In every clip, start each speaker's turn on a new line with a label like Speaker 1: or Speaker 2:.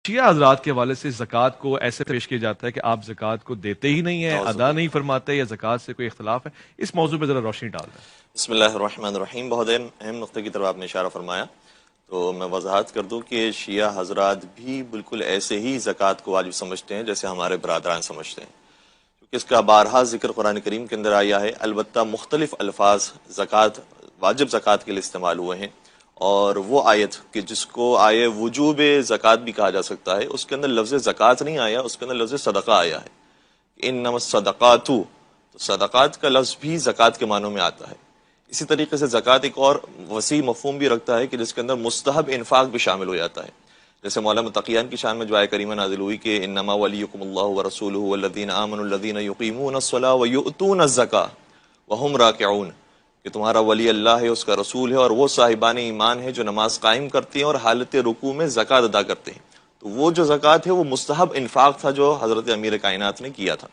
Speaker 1: شیعہ حضرات کے حوالے سے زکوٰۃ کو ایسے پیش کیا جاتا ہے کہ آپ زکوٰۃ کو دیتے ہی نہیں ہیں، ادا نہیں فرماتے، یا زکوٰۃ سے کوئی اختلاف ہے؟ اس موضوع پہ ذرا روشنی ڈال دیں۔
Speaker 2: بسم اللہ الرحمن الرحیم۔ بہت اہم نقطے کی طرف آپ نے اشارہ فرمایا، تو میں وضاحت کر دوں کہ شیعہ حضرات بھی بالکل ایسے ہی زکوٰۃ کو واجب سمجھتے ہیں جیسے ہمارے برادران سمجھتے ہیں، کیونکہ اس کا بارہا ذکر قرآن کریم کے اندر آیا ہے، البتہ مختلف الفاظ زکوٰۃ واجب زکوٰۃ کے لیے استعمال ہوئے ہیں، اور وہ آیت کہ جس کو آئے وجوب زکوٰۃ بھی کہا جا سکتا ہے، اس کے اندر لفظ زکوٰۃ نہیں آیا، اس کے اندر لفظ صدقہ آیا ہے، انما الصدقات، تو صدقات کا لفظ بھی زکوٰۃ کے معنوں میں آتا ہے۔ اسی طریقے سے زکوٰۃ ایک اور وسیع مفہوم بھی رکھتا ہے کہ جس کے اندر مستحب انفاق بھی شامل ہو جاتا ہے، جیسے مولانا متقیان کی شان میں جو آیت کریمہ نازل ہوئی کہ انما ولیکم اللہ ورسولہ والذین آمنوا الذین یقیمون الصلاۃ ویؤتون الزکاۃ وہم راکعون، کہ تمہارا ولی اللہ ہے، اس کا رسول ہے، اور وہ صاحبان ایمان ہے جو نماز قائم کرتے ہیں اور حالت رکوع میں زکوٰۃ ادا کرتے ہیں۔ تو وہ جو زکوٰۃ ہے وہ مستحب انفاق تھا جو حضرت امیر کائنات نے کیا تھا۔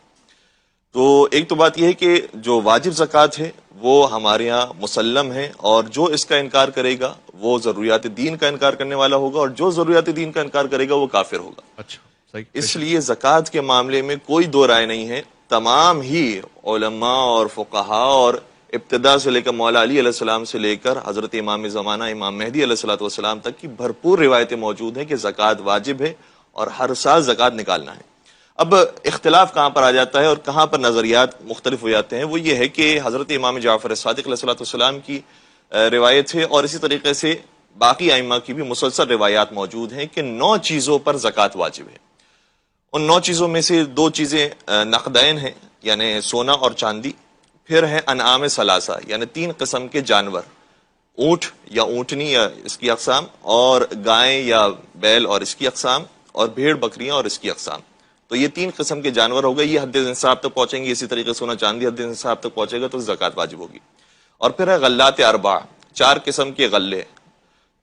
Speaker 2: تو ایک تو بات یہ ہے کہ جو واجب زکوٰۃ ہے وہ ہمارے ہاں مسلم ہے، اور جو اس کا انکار کرے گا وہ ضروریات دین کا انکار کرنے والا ہوگا، اور جو ضروریات دین کا انکار کرے گا وہ کافر ہوگا۔
Speaker 1: اچھا، صحیح۔
Speaker 2: اس لیے زکوٰۃ کے معاملے میں کوئی دو رائے نہیں ہے، تمام ہی علماء اور فقہاء اور ابتدا سے لے کر مولا علی علیہ السلام سے لے کر حضرت امام زمانہ امام مہدی علیہ السلام تک کی بھرپور روایتیں موجود ہیں کہ زکوٰۃ واجب ہے اور ہر سال زکوٰۃ نکالنا ہے۔ اب اختلاف کہاں پر آ جاتا ہے اور کہاں پر نظریات مختلف ہو جاتے ہیں، وہ یہ ہے کہ حضرت امام جعفر صادق علیہ السلام کی روایت ہے، اور اسی طریقے سے باقی ائمہ کی بھی مسلسل روایات موجود ہیں کہ 9 چیزوں پر زکوٰۃ واجب ہے۔ ان 9 چیزوں میں سے 2 چیزیں نقدین ہیں، یعنی سونا اور چاندی، پھر ہے انعام ثلاثہ یعنی 3 قسم کے جانور، اونٹ یا اونٹنی یا اس کی اقسام، اور گائیں یا بیل اور اس کی اقسام، اور بھیڑ بکریاں اور اس کی اقسام۔ تو یہ 3 قسم کے جانور ہو گئے، یہ حد نصاب تک پہنچیں گے، اسی طریقے سے سونا چاندی حد نصاب تک پہنچے گا تو زکوٰۃ واجب ہوگی۔ اور پھر ہے غلات اربع، 4 قسم کے غلے،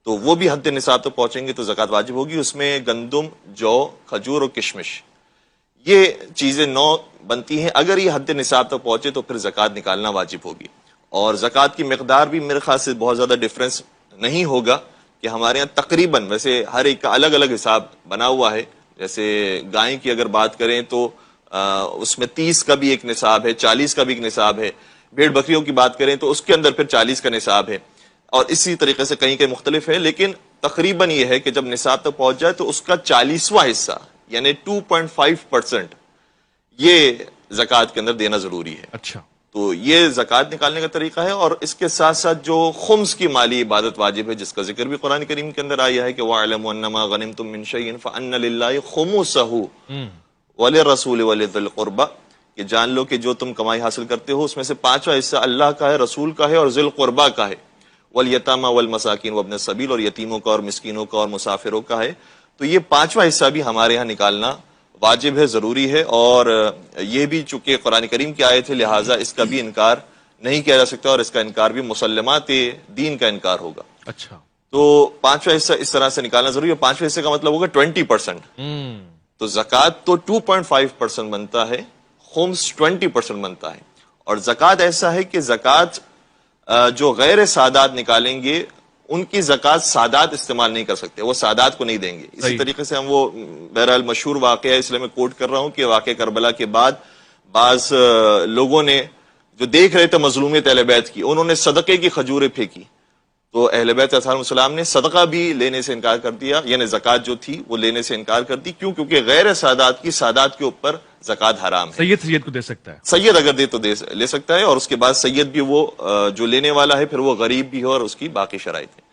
Speaker 2: تو وہ بھی حد نصاب تک پہنچیں گے تو زکوٰۃ واجب ہوگی، اس میں گندم، جو، کھجور اور کشمش، یہ چیزیں 9 بنتی ہیں۔ اگر یہ حد نصاب تک پہنچے تو پھر زکوٰۃ نکالنا واجب ہوگی، اور زکوٰۃ کی مقدار بھی میرے خیال سے بہت زیادہ ڈفرینس نہیں ہوگا، کہ ہمارے یہاں تقریباً ویسے ہر ایک کا الگ الگ حساب بنا ہوا ہے، جیسے گائیں کی اگر بات کریں تو اس میں 30 کا بھی ایک نصاب ہے، 40 کا بھی ایک نصاب ہے، بھیڑ بکریوں کی بات کریں تو اس کے اندر پھر 40 کا نصاب ہے، اور اسی طریقے سے کہیں مختلف ہے، لیکن تقریباً یہ ہے کہ جب نصاب تک پہنچ جائے تو اس کا 40واں حصہ یعنی 2.5% یہ زکوٰۃ کے اندر دینا ضروری ہے۔
Speaker 1: اچھا، تو
Speaker 2: یہ زکوٰۃ نکالنے کا طریقہ ہے، اور اس کے ساتھ ساتھ جو خمس کی مالی عبادت واجب ہے، جس کا ذکر بھی قرآن کریم کے اندر آیا ہے کہ وَاعْلَمُوا أَنَّمَا غَنِمْتُم مِّن شَيْءٍ فَأَنَّ لِلَّهِ خُمُسَهُ وَلِلرَّسُولِ وَلِذِي الْقُرْبَى، کہ جان لو کہ جو تم کمائی حاصل کرتے ہو اس میں سے 5واں حصہ اللہ کا ہے، رسول کا ہے اور ذی القربیٰ کا ہے، وَالْيَتَامَى وَالْمَسَاكِينِ وَابْنِ السَّبِيلِ، اور یتیموں کا اور مسکینوں کا اور مسافروں کا ہے۔ تو یہ 5واں حصہ بھی ہمارے ہاں نکالنا واجب ہے، ضروری ہے، اور یہ بھی چونکہ قرآن کریم کی آیت ہے لہٰذا اس کا بھی انکار نہیں کیا جا سکتا، اور اس کا انکار بھی مسلمات دین کا انکار ہوگا۔
Speaker 1: اچھا،
Speaker 2: تو 5واں حصہ اس طرح سے نکالنا ضروری ہے۔ 5ویں حصے کا مطلب ہوگا 20%، تو زکوٰۃ تو 2.5% بنتا ہے، خمس 20% بنتا ہے، اور زکوٰۃ ایسا ہے کہ زکوٰۃ جو غیر سادات نکالیں گے ان کی زکوٰۃ سادات استعمال نہیں کر سکتے، وہ سادات کو نہیں دیں گے۔ اسی طریقے سے ہم وہ بہرحال مشہور واقعہ ہے، اس لیے میں کوٹ کر رہا ہوں کہ واقعہ کربلا کے بعد بعض لوگوں نے جو دیکھ رہے تھے مظلومیت اہل بیت کی، انہوں نے صدقے کی کھجوریں پھینکی، تو اہل بیت علیہ السلام نے صدقہ بھی لینے سے انکار کر دیا، یعنی زکوٰۃ جو تھی وہ لینے سے انکار کر دی، کیوں؟ کیونکہ غیر سادات کی سادات کے اوپر زکوٰۃ حرام ہے۔
Speaker 1: سید کو دے سکتا ہے،
Speaker 2: سید اگر دے تو لے سکتا ہے، اور اس کے بعد سید بھی وہ جو لینے والا ہے پھر وہ غریب بھی ہو اور اس کی باقی شرائط ہے۔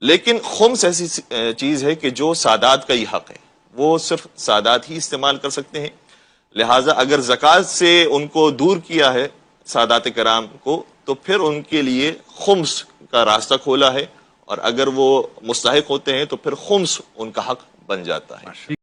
Speaker 2: لیکن خمس ایسی چیز ہے کہ جو سادات کا ہی حق ہے، وہ صرف سادات ہی استعمال کر سکتے ہیں، لہٰذا اگر زکوٰۃ سے ان کو دور کیا ہے سادات کرام کو تو پھر ان کے لیے خمس کا راستہ کھولا ہے، اور اگر وہ مستحق ہوتے ہیں تو پھر خمس ان کا حق بن جاتا ہے۔